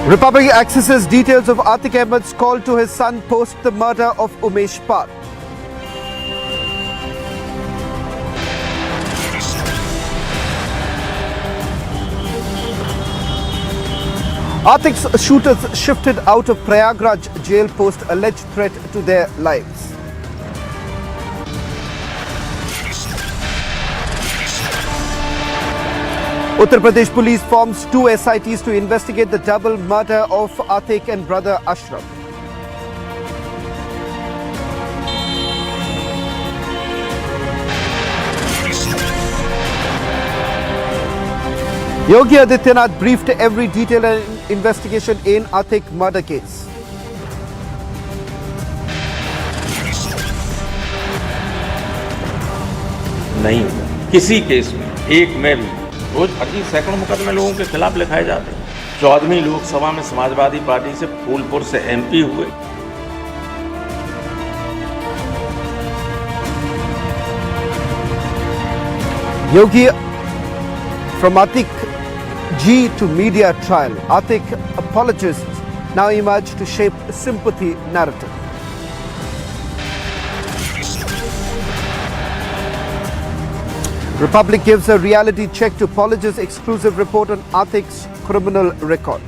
Republic accesses details of Atiq Ahmed's call to his son post the murder of Umesh Pal. Atiq's shooters shifted out of Prayagraj jail post alleged threat to their lives. Uttar Pradesh police forms 2 SITs to investigate the double murder of Atiq and brother Ashraf. Yogi Adityanath briefed every detail and investigation in Atiq murder case. नहीं, किसी case में एक में भी रोज फर्जी सैकड़ों मुकदमे लोगों के खिलाफ लिखाए जाते हैं। 14वीं लोकसभा में समाजवादी पार्टी से फूलपुर से MP हुए। Yogi from Atiq G to media trial. Atiq apologists now emerge to shape sympathy narrative. Republic gives a reality check to apologists exclusive report on Atiq's criminal record.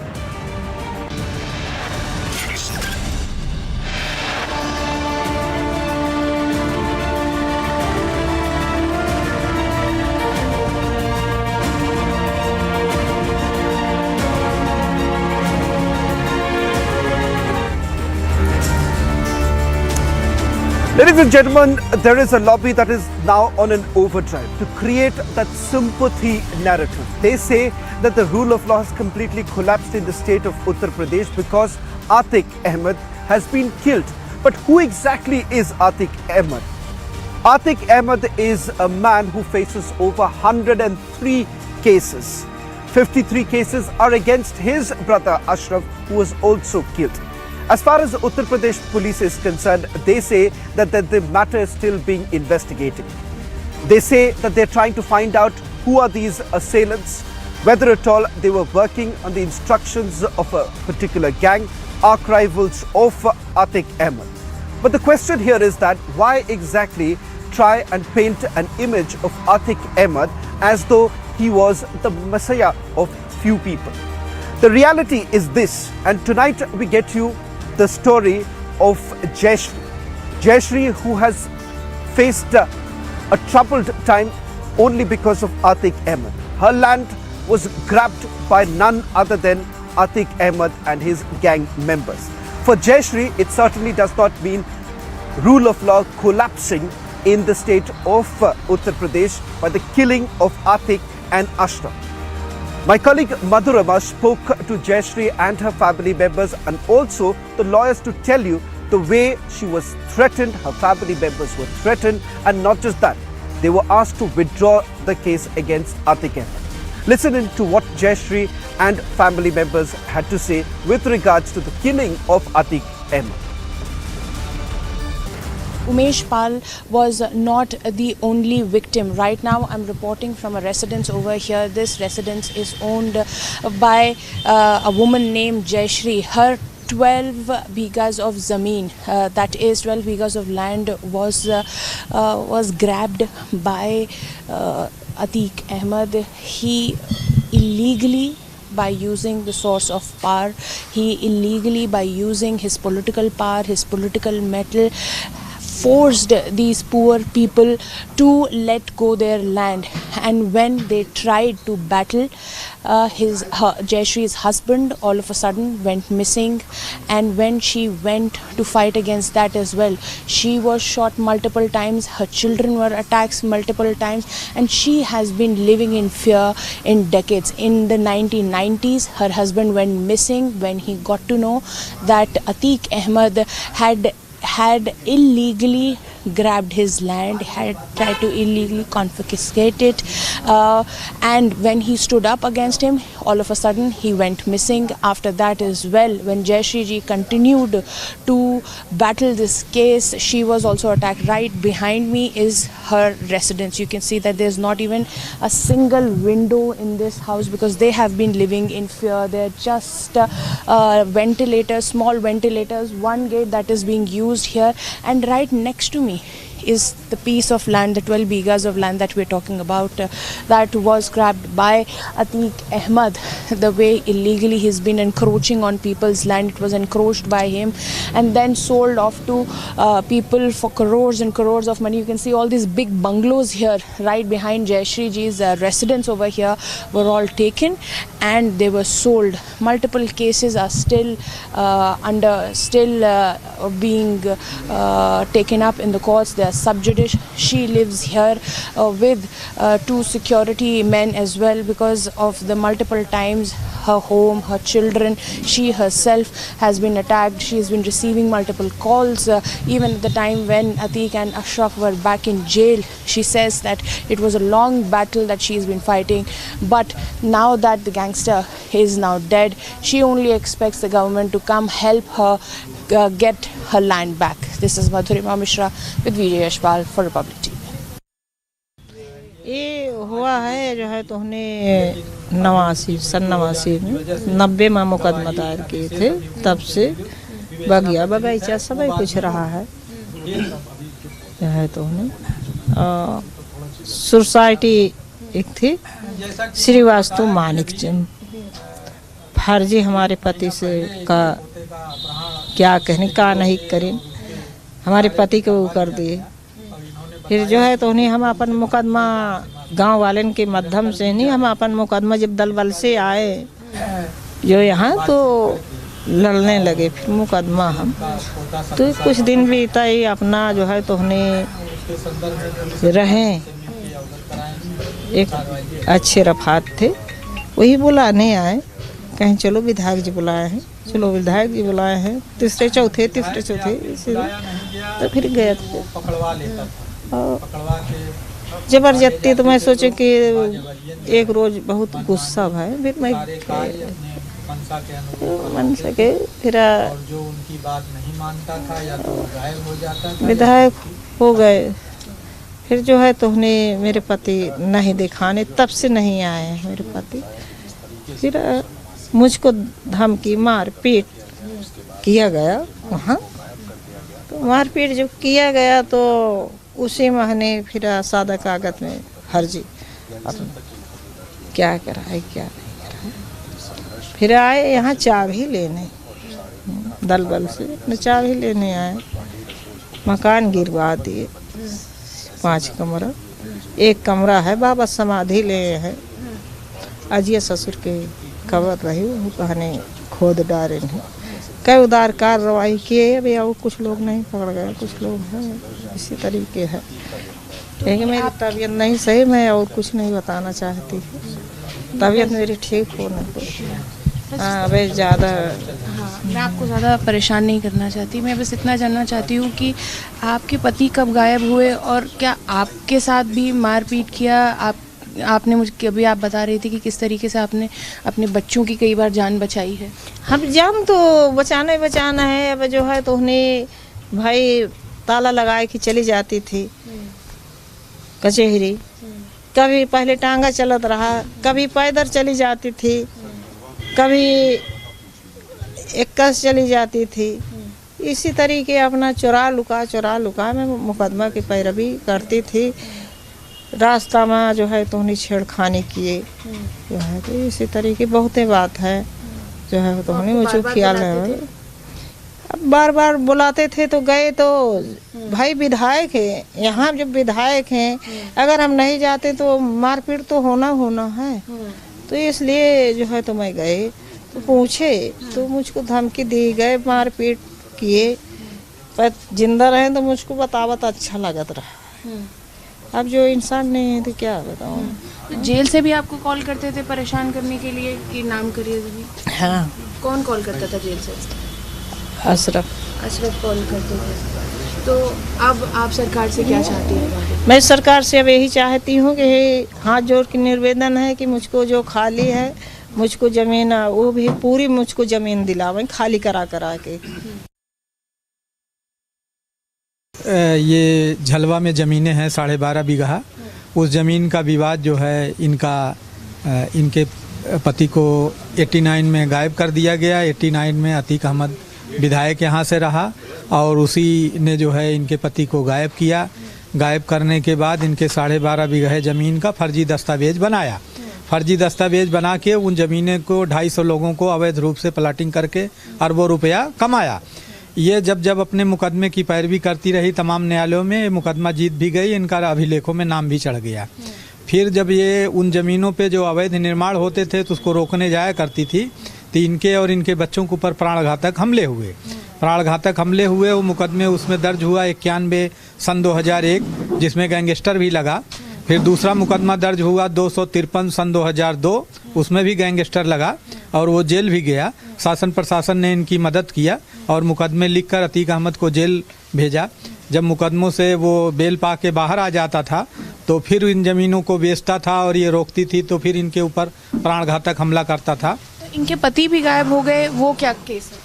Ladies and gentlemen, there is a lobby that is now on an overdrive to create that sympathy narrative. They say that the rule of law has completely collapsed in the state of Uttar Pradesh because Atiq Ahmed has been killed. But who exactly is Atiq Ahmed? Atiq Ahmed is a man who faces over 103 cases. 53 cases are against his brother Ashraf, who was also killed. As far as Uttar Pradesh police is concerned, they say that the matter is still being investigated. They say that they're trying to find out who are these assailants, whether at all they were working on the instructions of a particular gang, arch rivals of Atiq Ahmed. But the question here is that why exactly try and paint an image of Atiq Ahmed as though he was the messiah of few people? The reality is this, and tonight we get you the story of Jayashree. Jayashree, who has faced a troubled time only because of Atiq Ahmed. Her land was grabbed by none other than Atiq Ahmed and his gang members. For Jayashree, it certainly does not mean rule of law collapsing in the state of Uttar Pradesh by the killing of Atiq and Ashraf. My colleague Madhurama spoke to Jayashree and her family members and also the lawyers to tell you the way she was threatened, her family members were threatened, and not just that, they were asked to withdraw the case against Atiq Ahmed. Listen in to what Jayashree and family members had to say with regards to the killing of Atiq Ahmed. Umesh Pal was not the only victim. Right now I'm reporting from a residence over here. This residence is owned by a woman named Jayashree. Her 12 bighas of zameen, that is 12 bighas of land, was grabbed by Atiq Ahmed. He illegally, by using the source of power, he illegally, by using his political power, his political metal, forced these poor people to let go their land. And when they tried to battle, Jayashree's husband all of a sudden went missing, and when she went to fight against that as well, she was shot multiple times, her children were attacked multiple times, and she has been living in fear in decades. In the 1990s, her husband went missing when he got to know that Atiq Ahmed had illegally grabbed his land, had tried to illegally confiscate it, and when he stood up against him, all of a sudden he went missing. After that as well, when Jayashree ji continued to battle this case, she was also attacked. Right behind me is her residence. You can see that there's not even a single window in this house because they have been living in fear. They're just ventilators, small ventilators, one gate that is being used here, and right next to me is the piece of land, the 12 bighas of land that we're talking about, that was grabbed by Atiq Ahmed. The way illegally he's been encroaching on people's land, it was encroached by him and then sold off to people for crores and crores of money. You can see all these big bungalows here right behind Jayashree ji's residence over here were all taken and they were sold. Multiple cases are still being taken up in the courts. They are sub judice. She lives here with 2 security men as well because of the multiple times her home, her children, she herself has been attacked. She has been receiving multiple calls. Even at the time when Atiq and Ashraf were back in jail, she says that it was a long battle that she has been fighting. But now that the gangster is now dead, she only expects the government to come help her get her land back. This is Madhurima Mishra with Umesh Pal for Republic TV. ये हुआ है जो है तो हमने 89 में 90 में मुकदमा दायर किए थे। तब से बगिया बगीचा सब कुछ रहा है जो है तो हमने सोसाइटी एक थी श्रीवास्तव मानिक चंद फर्जी हमारे पति से का क्या कहने का नहीं करें, हमारे पति को वो कर दिए। फिर जो है तो उन्हें हम अपन मुकदमा गांव वालन के माध्यम से नहीं, हम अपन मुकदमा जब दल बल से आए जो यहाँ तो लड़ने लगे। फिर मुकदमा हम तो कुछ दिन बीता ही अपना जो है तो उन्हें रहें। एक अच्छे रफात थे, वही बुलाने आए, कहीं चलो विधायक जी बुलाए हैं, चलो विधायक जी बुलाए हैं, तीसरे चौथे तो फिर गए थे। जबरदस्ती तो मैं सोचे कि एक रोज बहुत गुस्सा है, फिर मैं मन सके फिर जो उनकी बात नहीं मानता था या तो गायब हो जाता था, विधायक हो गए। फिर जो है तो उन्हें मेरे पति नहीं दिखाने, तब से नहीं आए हैं मेरे पति। फिर मुझको धमकी मारपीट किया गया वहाँ, तो मारपीट जब किया गया तो उसी महीने फिर सादा कागज में फर्जी क्या करा है क्या नहीं करा। फिर आए यहाँ चाबी लेने, दल बल से अपने चाबी लेने आए, मकान गिरवा दिए 5 कमरा, 1 कमरा है बाबा समाधि ले है, अजिया ससुर के कबर रही वो कहने खोद डारे नहीं। कई उदार कार्रवाई किए, अभी और कुछ लोग नहीं पकड़ गए, कुछ लोग हैं इसी तरीके है। क्योंकि मेरी तबीयत नहीं सही, मैं और कुछ नहीं बताना चाहती, तबीयत मेरी ठीक होने को। अभी ज़्यादा मैं आपको ज़्यादा परेशान नहीं करना चाहती, मैं बस इतना जानना चाहती हूँ कि आपके पति कब गायब हुए और क्या आपके साथ भी मारपीट किया? आपने मुझे कभी आप बता रही थी कि किस तरीके से आपने अपने बच्चों की कई बार जान बचाई है। हम जान तो बचाना है। अब जो है तो उन्हें भाई ताला लगाए कि चली जाती थी कचहरी, कभी पहले टांगा चलत रहा, कभी पैदल चली जाती थी, कभी एक्कस चली जाती थी। इसी तरीके अपना चुरा लुका में मुकदमा की पैरवी करती थी। रास्ता में जो है तो उन्हें छेड़खानी किए जो है तो इसी तरीके बहुत बात है जो है तो उन्हें मुझे ख्याल है। अब बार बुलाते थे तो गए, तो भाई विधायक है यहाँ, जब विधायक हैं अगर हम नहीं जाते तो मारपीट तो होना है। तो इसलिए जो है तो मैं गए तो पूछे तो मुझको धमकी दी गए, मारपीट किए, पर जिंदा रहे तो मुझको बतावत अच्छा लगत रहा। अब जो इंसान नहीं है तो क्या बताऊँ। तो जेल से भी आपको कॉल करते थे परेशान करने के लिए कि नाम करिए भी? हाँ। कौन कॉल करता था जेल से? अशरफ कॉल करते थे। तो अब आप सरकार से क्या चाहती हैं? मैं सरकार से अब यही चाहती हूँ कि हाथ जोड़ के निवेदन है कि मुझको जो खाली है, मुझको ज़मीन वो भी पूरी मुझको ज़मीन दिलावें, खाली करा के। ये झलवा में ज़मीनें हैं 12.5 बीघा। उस ज़मीन का विवाद जो है इनके पति को 89 में गायब कर दिया गया। 89 में अतीक अहमद विधायक यहाँ से रहा और उसी ने जो है इनके पति को गायब किया। गायब करने के बाद इनके 12.5 बीघा ज़मीन का फर्जी दस्तावेज बनाया। फर्जी दस्तावेज बना के उन ज़मीनें को 250 लोगों को अवैध रूप से प्लाटिंग करके अरबों रुपया कमाया। ये जब अपने मुकदमे की पैरवी करती रही तमाम न्यायालयों में, ये मुकदमा जीत भी गई, इनका अभिलेखों में नाम भी चढ़ गया। फिर जब ये उन ज़मीनों पे जो अवैध निर्माण होते थे तो उसको रोकने जाया करती थी, तो इनके और इनके बच्चों के ऊपर प्राणघातक हमले हुए। वो मुकदमे उसमें दर्ज हुआ 91 सन 2001, जिसमें गैंगस्टर भी लगा। फिर दूसरा मुकदमा दर्ज हुआ 253 सन 2002, उसमें भी गैंगस्टर लगा और वो जेल भी गया। शासन प्रशासन ने इनकी मदद किया और मुकदमे लिखकर अतीक अहमद को जेल भेजा। जब मुकदमों से वो बेल पा के बाहर आ जाता था तो फिर इन ज़मीनों को बेचता था और ये रोकती थी, तो फिर इनके ऊपर प्राणघातक हमला करता था। तो इनके पति भी गायब हो गए, वो क्या केस है?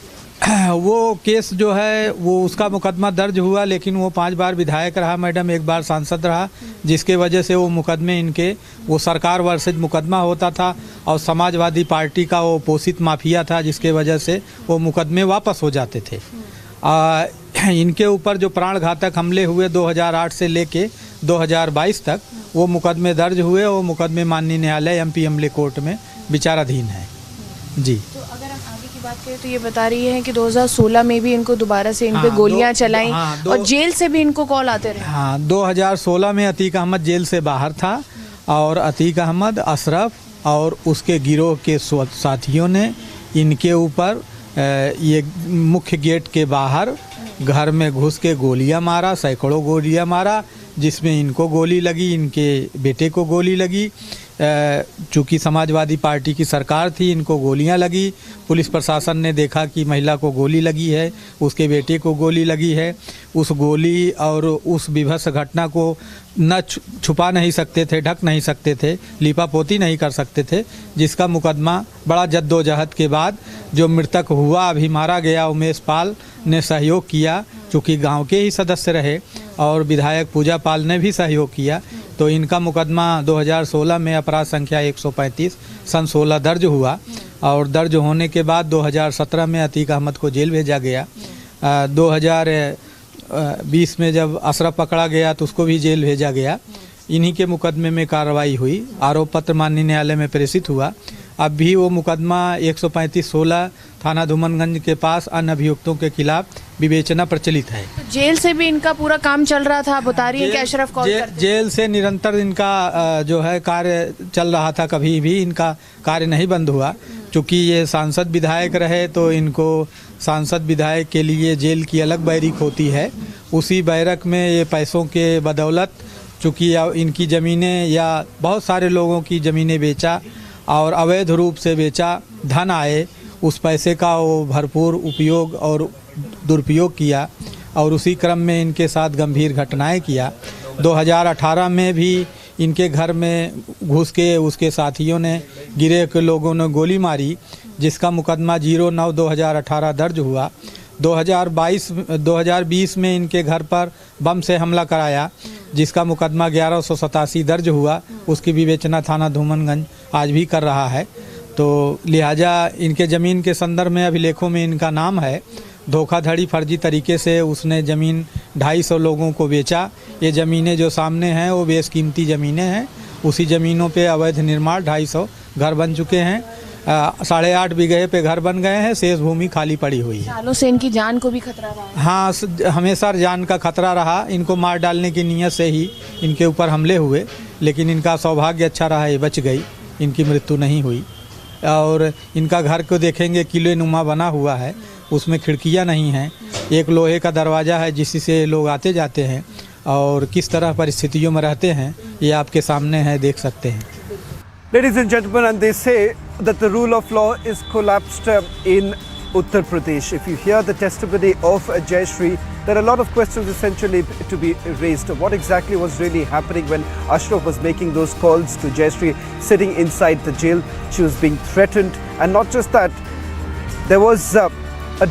वो केस जो है वो उसका मुकदमा दर्ज हुआ, लेकिन वो 5 बार विधायक रहा मैडम, 1 बार सांसद रहा, जिसके वजह से वो मुकदमे इनके वो सरकार वर्सेज मुकदमा होता था और समाजवादी पार्टी का वो पोषित माफिया था, जिसके वजह से वो मुकदमे वापस हो जाते थे। इनके ऊपर जो प्राणघातक हमले हुए 2008 से लेके 2022 तक वो मुकदमे दर्ज हुए। वो मुकदमे माननीय न्यायालय MP अमले कोर्ट में विचाराधीन है जी। तो अगर हम आगे की बात करें तो ये बता रही है कि 2016 में भी इनको दोबारा से इन पे गोलियां चलाई और जेल से भी इनको कॉल आते रहे। हाँ, 2016 में अतीक अहमद जेल से बाहर था और अतीक अहमद, अशरफ और उसके गिरोह के साथियों ने इनके ऊपर ये मुख्य गेट के बाहर घर में घुस के गोलियां मारा, सैकड़ों गोलियां मारा, जिसमें इनको गोली लगी, इनके बेटे को गोली लगी। चूँकि समाजवादी पार्टी की सरकार थी, इनको गोलियां लगी। पुलिस प्रशासन ने देखा कि महिला को गोली लगी है, उसके बेटे को गोली लगी है। उस गोली और उस विभत्स घटना को न छुपा नहीं सकते थे, ढक नहीं सकते थे, लिपापोती नहीं कर सकते थे, जिसका मुकदमा बड़ा जद्दोजहद के बाद जो मृतक हुआ, अभी मारा गया, उमेश पाल ने सहयोग किया, चूँकि गांव के ही सदस्य रहे, और विधायक पूजा पाल ने भी सहयोग किया। तो इनका मुकदमा 2016 में अपराध संख्या 135 सन 16 दर्ज हुआ और दर्ज होने के बाद 2017 में अतीक अहमद को जेल भेजा गया। 2020 में जब अशरफ पकड़ा गया तो उसको भी जेल भेजा गया। इन्हीं के मुकदमे में कार्रवाई हुई, आरोप पत्र माननीय न्यायालय में प्रेषित हुआ। अब भी वो मुकदमा 135/16 थाना धूमनगंज के पास अन्य अभियुक्तों के खिलाफ विवेचना प्रचलित है। तो जेल से भी इनका पूरा काम चल रहा था, बता रही है कि अशरफ कॉल करते थे। जेल से निरंतर इनका जो है कार्य चल रहा था, कभी भी इनका कार्य नहीं बंद हुआ। चूँकि ये सांसद विधायक रहे तो इनको सांसद विधायक के लिए जेल की अलग बैरक होती है। उसी बैरक में ये पैसों के बदौलत, चूँकि इनकी ज़मीनें या बहुत सारे लोगों की ज़मीनें बेचा और अवैध रूप से बेचा, धन आए, उस पैसे का वो भरपूर उपयोग और दुरुपयोग किया और उसी क्रम में इनके साथ गंभीर घटनाएं किया। 2018 में भी इनके घर में घुस के उसके साथियों ने, गिरे के लोगों ने गोली मारी, जिसका मुकदमा 09/2018 दर्ज हुआ। 2020 में इनके घर पर बम से हमला कराया, जिसका मुकदमा 1187 दर्ज हुआ। उसकी विवेचना थाना धूमनगंज आज भी कर रहा है। तो लिहाजा इनके ज़मीन के संदर्भ में अभिलेखों में इनका नाम है। धोखाधड़ी फर्जी तरीके से उसने ज़मीन 250 लोगों को बेचा। ये ज़मीनें जो सामने हैं वो बेशकीमती ज़मीनें हैं। उसी ज़मीनों पे अवैध निर्माण 250 घर बन चुके हैं। 8.5 बीघे पे घर बन गए हैं, शेष भूमि खाली पड़ी हुई है। सालों से इनकी जान को भी खतरा रहा है। हाँ, हमेशा जान का खतरा रहा। इनको मार डालने की नीयत से ही इनके ऊपर हमले हुए, लेकिन इनका सौभाग्य अच्छा रहा, ये बच गई, इनकी मृत्यु नहीं हुई। और इनका घर को देखेंगे किले नुमा बना हुआ है, उसमें खिड़कियां नहीं हैं, एक लोहे का दरवाज़ा है जिससे लोग आते जाते हैं, और किस तरह परिस्थितियों में रहते हैं ये आपके सामने है, देख सकते हैं। Ladies and gentlemen, and they say that the rule of law is collapsed in Uttar Pradesh. If you hear the testimony of Jayashree, there are a lot of questions essentially to be raised. What exactly was really happening when Ashraf was making those calls to Jayashree sitting inside the jail? She was being threatened, and not just that, there was a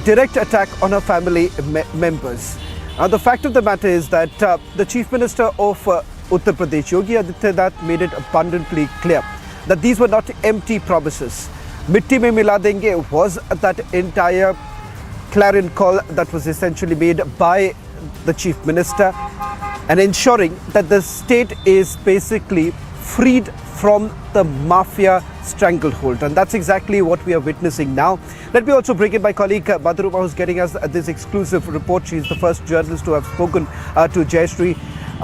direct attack on her family members. Now, the fact of the matter is that the Chief Minister of Uttar Pradesh, Yogi Adityanath, made it abundantly clear that these were not empty promises. Mitti mein mila denge was that entire clarion call that was essentially made by the Chief Minister, and ensuring that the state is basically freed from the mafia stranglehold. And that's exactly what we are witnessing now. Let me also bring in my colleague Madhurima, who's getting us this exclusive report. She's the first journalist to have spoken to Jayashree,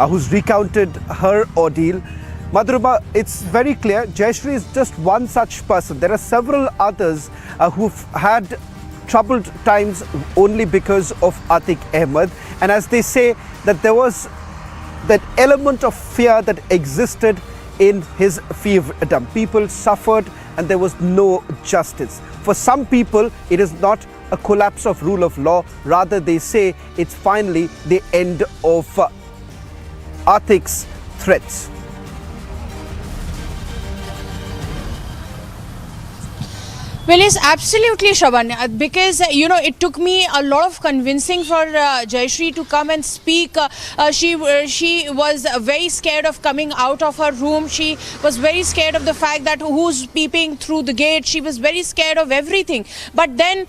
who's recounted her ordeal. Madhurima, it's very clear Jayashree is just one such person. There are several others who've had troubled times only because of Atiq Ahmed. And as they say, that there was that element of fear that existed in his fiefdom. People suffered and there was no justice. For some people, it is not a collapse of rule of law. Rather, they say it's finally the end of Atiq's threats. Well, yes, absolutely, Shravan, because, it took me a lot of convincing for Jayashree to come and speak. She was very scared of coming out of her room. She was very scared of the fact that who's peeping through the gate. She was very scared of everything. But then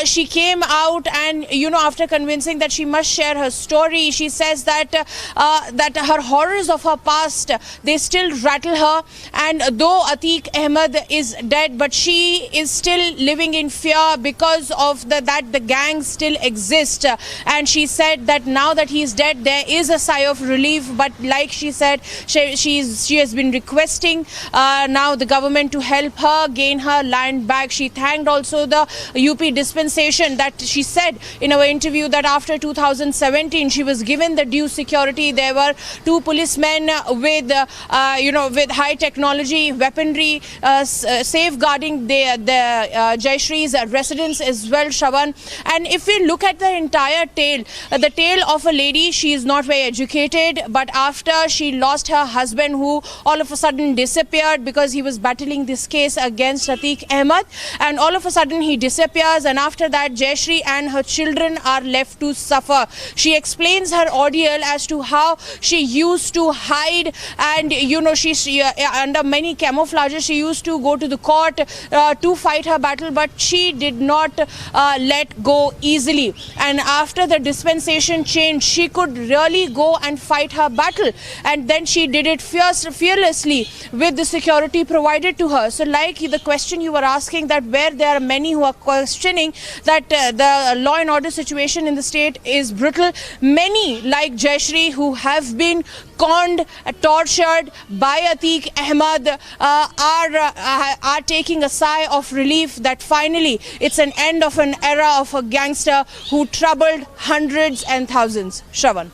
she came out and, after convincing that she must share her story, she says that her horrors of her past, they still rattle her. And though Atiq Ahmed is dead, but she is still living in fear because of that the gang still exist. And she said that now that he is dead, there is a sigh of relief. But like she said, she has been requesting now the government to help her gain her land back. She thanked also the UP dispensation, that she said in our interview that after 2017 she was given the due security. There were 2 policemen with with high technology weaponry safeguarding the Jayashree's residence as well, Shravan. And if we look at the entire tale, the tale of a lady, she is not very educated, but after she lost her husband, who all of a sudden disappeared because he was battling this case against Atiq Ahmed, and all of a sudden he disappears, and after that Jayashree and her children are left to suffer. She explains her ordeal as to how she used to hide, and she under many camouflages she used to go to the court to fight her battle, but she did not let go easily. And after the dispensation changed, she could really go and fight her battle, and then she did it fearlessly with the security provided to her. So like the question you were asking, that where there are many who are questioning that the law and order situation in the state is brutal, many like Jayashree who have been conned, tortured by Atiq Ahmed are taking a sigh of relief that finally it's an end of an era of a gangster who troubled hundreds and thousands. Shravan.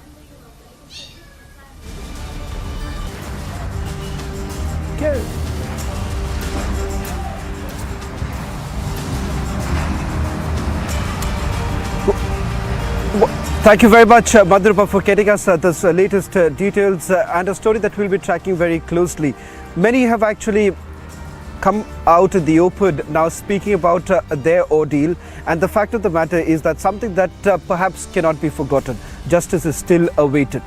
Okay. Thank you very much, Madhurima, for getting us this latest details and a story that we'll be tracking very closely. Many have actually come out in the open now speaking about their ordeal, and the fact of the matter is that something that perhaps cannot be forgotten. Justice is still awaited.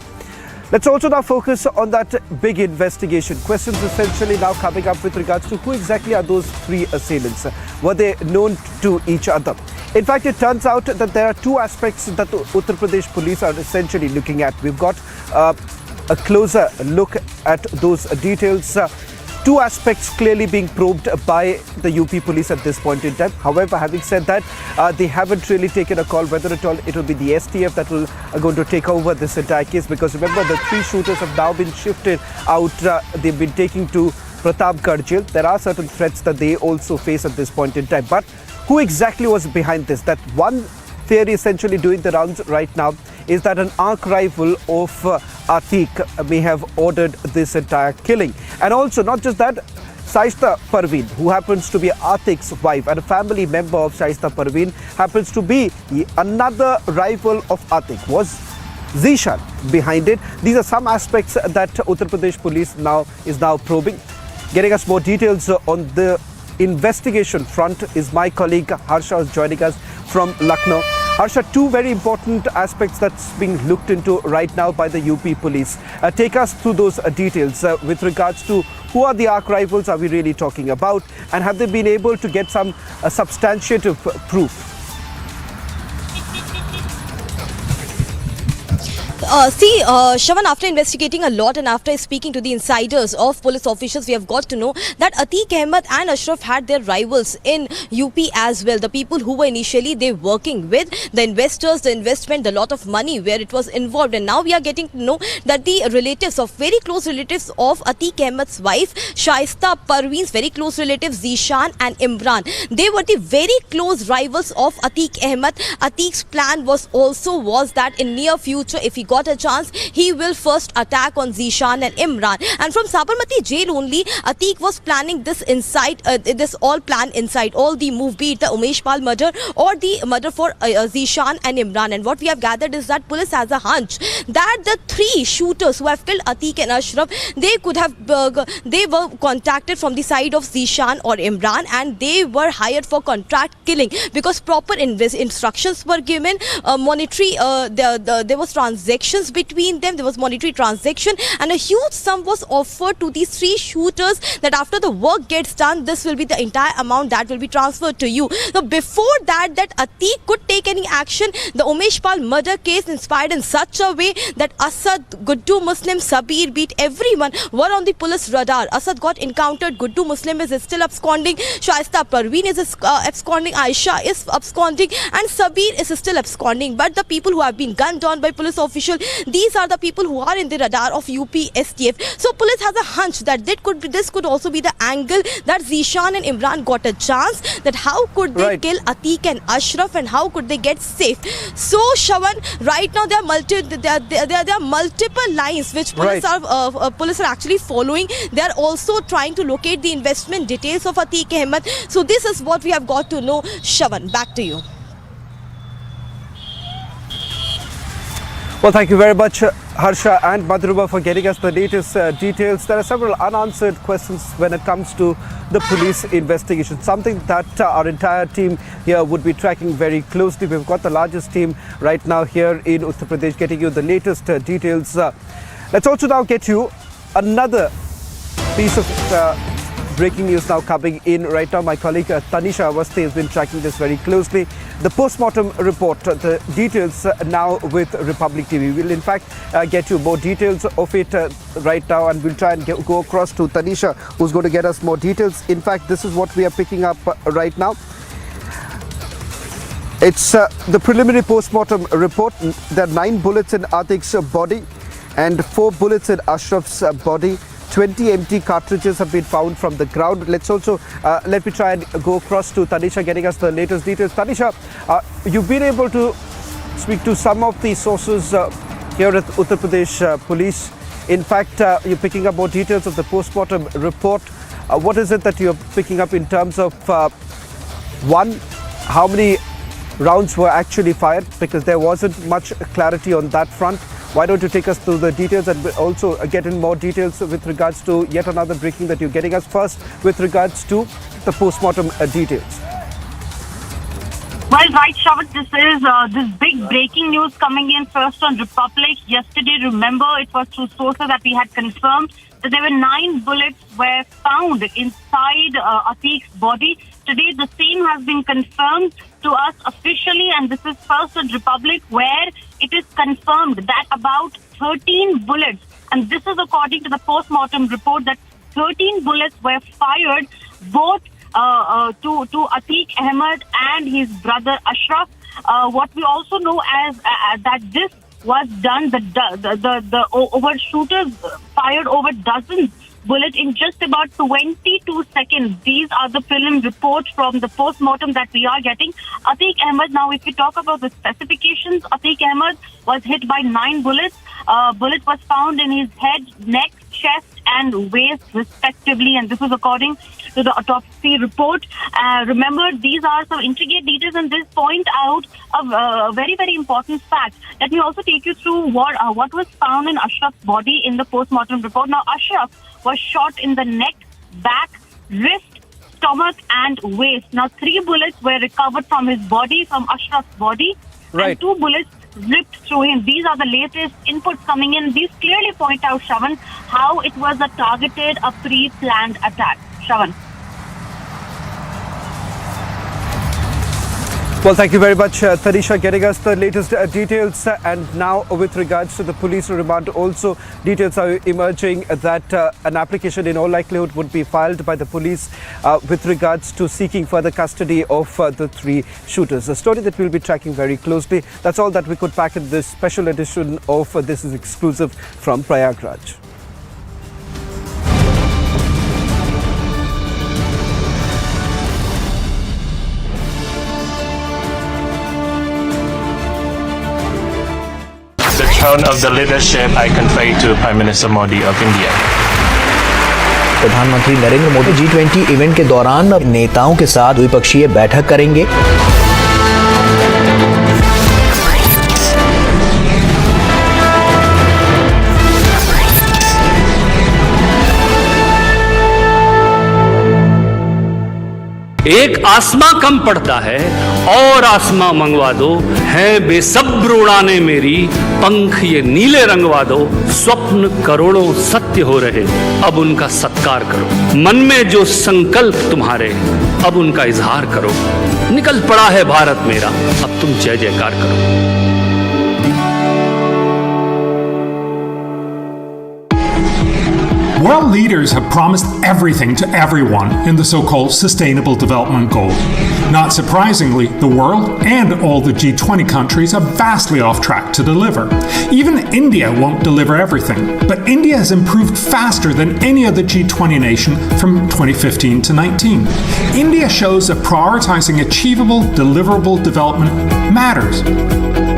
Let's also now focus on that big investigation. Questions essentially now coming up with regards to who exactly are those 3 assailants. Were they known to each other? In fact, it turns out that there are 2 aspects that the Uttar Pradesh police are essentially looking at. We've got a closer look at those details. 2 aspects clearly being probed by the UP police at this point in time. However, having said that, they haven't really taken a call whether at all it will be the STF that will going to take over this entire case, because remember, the 3 shooters have now been shifted out. They've been taken to Pratapgarh jail. There are certain threats that they also face at this point in time. But who exactly was behind this? That one theory essentially doing the rounds right now is that an arch rival of Atiq may have ordered this entire killing. And also, not just that, Shaista Parveen, who happens to be Atiq's wife and a family member of Shaista Parveen, happens to be another rival of Atiq, was Zishan behind it. These are some aspects that Uttar Pradesh police is now probing. Getting us more details on the investigation front is my colleague Harsha, who's joining us from Lucknow. Harsha, two very important aspects that's being looked into right now by the UP police. Take us through those details with regards to who are the arch rivals are we really talking about, and have they been able to get some substantiative proof? Shravan, after investigating a lot and after speaking to the insiders of police officials, we have got to know that Atiq Ahmed and Ashraf had their rivals in UP as well. The people who were initially they working with, the investors, the investment, the lot of money where it was involved. And now we are getting to know that the relatives of very close relatives of Atiq Ahmed's wife, Shaista Parveen's very close relatives, Zishan and Imran, they were the very close rivals of Atiq Ahmed. Atiq's plan was that in near future, if he got a chance, he will first attack on Zishan and Imran. And from Sabarmati jail only, Atiq was planning this all the move, be it the Umesh Pal murder or the murder for Zishan and Imran. And what we have gathered is that police has a hunch that the three shooters who have killed Atiq and Ashraf, they were contacted from the side of Zishan or Imran, and they were hired for contract killing because proper instructions were given. There was transactions between them, there was monetary transaction, and a huge sum was offered to these three shooters that after the work gets done, this will be the entire amount that will be transferred to you. Now before that Atiq could take any action, the Umesh Pal murder case inspired in such a way that Asad, Guddu Muslim, Sabir, beat everyone were on the police radar. Asad got encountered, Guddu Muslim is still absconding, Shaista Parveen is absconding, Aisha is absconding, and Sabir is still absconding. But the people who have been gunned down by police officials, these are the people who are in the radar of UP STF. So police has a hunch that this could also be the angle that Zishan and Imran got a chance, that how could they kill Atiq and Ashraf and how could they get safe. So Shravan, right now there are multiple lines which police are actually following. They are also trying to locate the investment details of Atiq Ahmed. So this is what we have got to know. Shravan, back to you. Well, thank you very much, Harsha and Madhruba, for getting us the latest details. There are several unanswered questions when it comes to the police investigation, something that our entire team here would be tracking very closely. We've got the largest team right now here in Uttar Pradesh getting you the latest details. Let's also now get you another piece of breaking news now coming in right now. My colleague Tanisha Awasthi has been tracking this very closely. The postmortem report, the details now with Republic TV. We'll in fact get you more details of it right now, and we'll try and go across to Tanisha, who's going to get us more details. In fact, this is what we are picking up right now. It's the preliminary postmortem report. There are 9 bullets in Atiq's body and 4 bullets in Ashraf's body. 20 empty cartridges have been found from the ground. Let me try and go across to Tanisha, getting us the latest details. Tanisha, you've been able to speak to some of the sources here at Uttar Pradesh Police. In fact, you're picking up more details of the postmortem report. What is it that you're picking up in terms of, one, how many rounds were actually fired? Because there wasn't much clarity on that front. Why don't you take us through the details and also get in more details with regards to yet another breaking that you're getting us first with regards to the postmortem details? Well, right, Shravan, this is this big breaking news coming in first on Republic. Yesterday, remember, it was through sources that we had confirmed that there were 9 bullets were found inside Atiq's body. Today, the same has been confirmed to us officially, and this is first on Republic, where it is confirmed that about 13 bullets, and this is according to the postmortem report, that 13 bullets were fired both to Atiq Ahmed and his brother Ashraf. What we also know as that this was done, the overshooters fired over dozens bullet in just about 22 seconds. These are the film reports from the postmortem that we are getting. Atiq Ahmed, now if we talk about the specifications, Atiq Ahmed was hit by 9 bullets. Bullet was found in his head, neck, chest and waist respectively, and this was according to the autopsy report. Remember, these are some intricate details, and this point out a very, very important fact. Let me also take you through what was found in Ashraf's body in the postmortem report. Now, Ashraf was shot in the neck, back, wrist, stomach and waist. Now, 3 bullets were recovered from his body, from Ashraf's body, Right. and 2 bullets ripped through him. These are the latest inputs coming in. These clearly point out, Shravan, how it was a targeted, a pre-planned attack. Shravan. Well, thank you very much, Tanisha, getting us the latest details. And now, with regards to the police remand, also details are emerging that an application in all likelihood would be filed by the police with regards to seeking further custody of the 3 shooters. A story that we'll be tracking very closely. That's all that we could pack in this special edition of This is Exclusive from Prayagraj. The throne of the leadership I convey to Prime Minister Modi of India. प्रधानमंत्री Narendra Modi G20 event के दौरान नेताओं के साथ द्विपक्षीय बैठक करेंगे। एक आसमां कम पड़ता है और आसमां मंगवा दो, है बेसब्र उड़ाने मेरी पंख ये नीले रंगवा दो। स्वप्न करोड़ों सत्य हो रहे, अब उनका सत्कार करो। मन में जो संकल्प तुम्हारे, अब उनका इजहार करो। निकल पड़ा है भारत मेरा, अब तुम जय जयकार करो। World leaders have promised everything to everyone in the so-called Sustainable Development Goal. Not surprisingly, the world and all the G20 countries are vastly off track to deliver. Even India won't deliver everything, but India has improved faster than any other G20 nation from 2015 to 19. India shows that prioritizing achievable, deliverable development matters.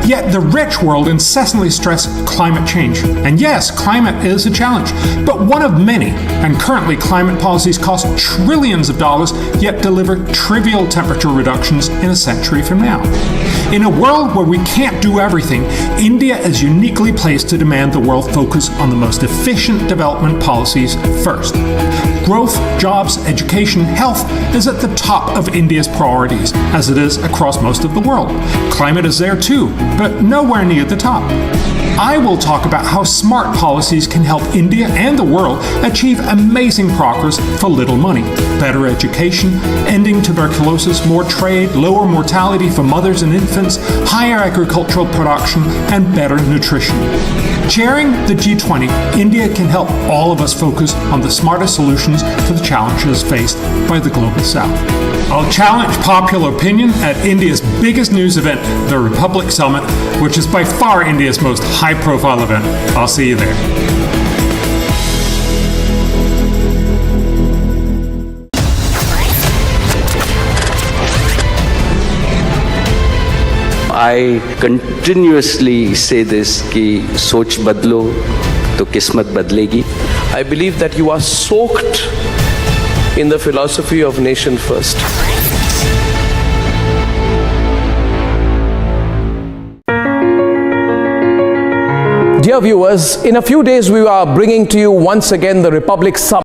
Yet the rich world incessantly stress climate change. And yes, climate is a challenge, but one of many. And currently, climate policies cost trillions of dollars, yet deliver trivial temperature reductions in a century from now. In a world where we can't do everything, India is uniquely placed to demand the world focus on the most efficient development policies first. Growth, jobs, education, health is at the top of India's priorities, as it is across most of the world. Climate is there too, but nowhere near the top. I will talk about how smart policies can help India and the world achieve amazing progress for little money. Better education, ending tuberculosis, more trade, lower mortality for mothers and infants, higher agricultural production, and better nutrition. Chairing the G20, India can help all of us focus on the smartest solutions to the challenges faced by the Global South. I'll challenge popular opinion at India's biggest news event, the Republic Summit, which is by far India's most high-profile event. I'll see you there. I continuously say this कि सोच बदलो तो किस्मत बदलेगी. I believe that you are soaked in the philosophy of nation first. Dear viewers, in a few days we are bringing to you once again the Republic Summit.